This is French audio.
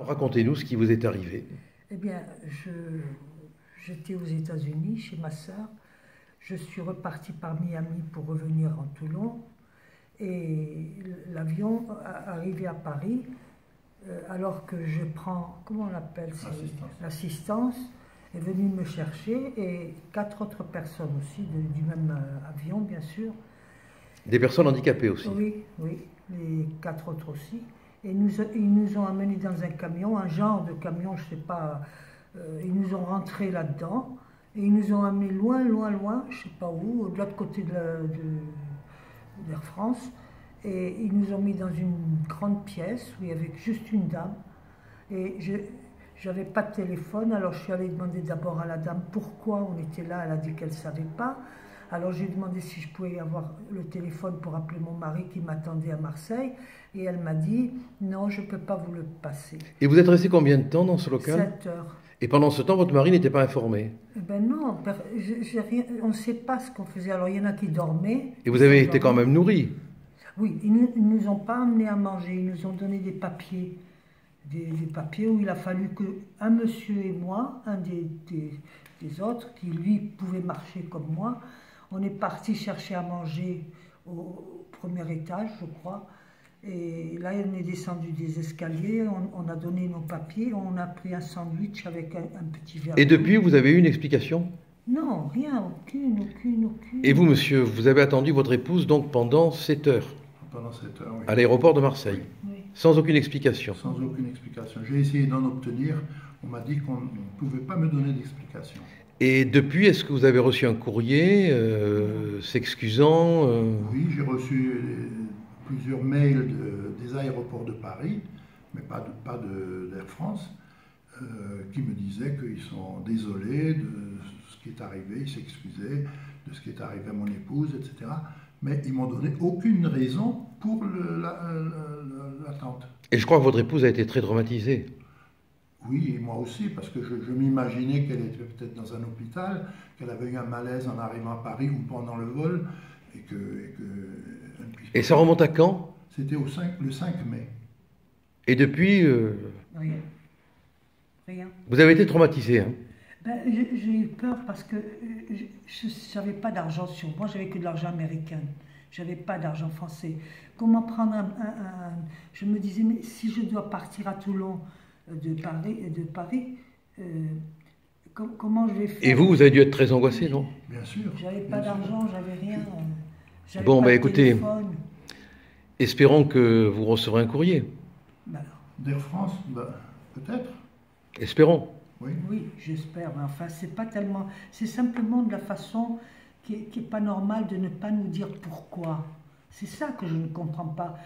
Racontez-nous ce qui vous est arrivé. Eh bien, j'étais aux États-Unis chez ma sœur. Je suis repartie par Miami pour revenir en Toulon. Et l'avion arrivé à Paris, alors que je prends, comment on appelle ça, l'assistance, est venue me chercher et 4 autres personnes aussi du même avion, bien sûr. Des personnes handicapées aussi. Oui, oui, les 4 autres aussi. Et ils nous ont amenés dans un camion, un genre de camion, je ne sais pas. Ils nous ont rentrés là-dedans et ils nous ont amenés loin, loin, loin, je ne sais pas où, de l'autre côté d'Air France. Et ils nous ont mis dans une grande pièce où il y avait juste une dame. Et je n'avais pas de téléphone, alors je suis allée demander d'abord à la dame pourquoi on était là. Elle a dit qu'elle ne savait pas. Alors j'ai demandé si je pouvais avoir le téléphone pour appeler mon mari qui m'attendait à Marseille. Et elle m'a dit non, je ne peux pas vous le passer. Et vous êtes resté combien de temps dans ce local? 7 heures. Et pendant ce temps, votre mari n'était pas informé? Eh ben non, on ne sait pas ce qu'on faisait. Alors il y en a qui dormaient. Et vous avez été quand même nourri? Oui, ils ne nous ont pas amenés à manger. Ils nous ont donné des papiers. Des papiers où il a fallu qu'un monsieur et moi, un des autres, qui lui pouvait marcher comme moi, on est parti chercher à manger au premier étage, je crois. Et là, on est descendu des escaliers, on a donné nos papiers, on a pris un sandwich avec un petit verre. Et depuis, vous avez eu une explication? Non, rien, aucune. Et vous, monsieur, vous avez attendu votre épouse donc pendant 7 heures? Pendant 7 heures, oui. À l'aéroport de Marseille? Oui. Sans aucune explication? Sans aucune explication. J'ai essayé d'en obtenir, on m'a dit qu'on ne pouvait pas me donner d'explication. Et depuis, est-ce que vous avez reçu un courrier s'excusant Oui, j'ai reçu plusieurs mails des aéroports de Paris, mais pas d'Air France, qui me disaient qu'ils sont désolés de ce qui est arrivé, ils s'excusaient de ce qui est arrivé à mon épouse, etc. Mais ils m'ont donné aucune raison pour l'attente. Et je crois que votre épouse a été très traumatisée. Oui, et moi aussi, parce que je m'imaginais qu'elle était peut-être dans un hôpital, qu'elle avait eu un malaise en arrivant à Paris ou pendant le vol, Et ça remonte à quand? C'était le 5 mai. Et depuis, Rien. Rien. vous avez été traumatisé, hein? Ben, j'ai eu peur parce que je n'avais pas d'argent sur moi, j'avais que de l'argent américain. Je n'avais pas d'argent français. Comment prendre Je me disais, mais si je dois partir à Toulon de Paris, comment je vais faire? Et vous avez dû être très angoissé, non? Bien sûr. J'avais pas d'argent, j'avais rien. Bon, pas de écoutez, téléphone. espérons que vous recevrez un courrier. Ben, D'Air France, peut-être. Espérons. Oui. oui, j'espère, mais enfin, c'est pas tellement. C'est simplement de la façon qui est pas normale de ne pas nous dire pourquoi. C'est ça que je ne comprends pas.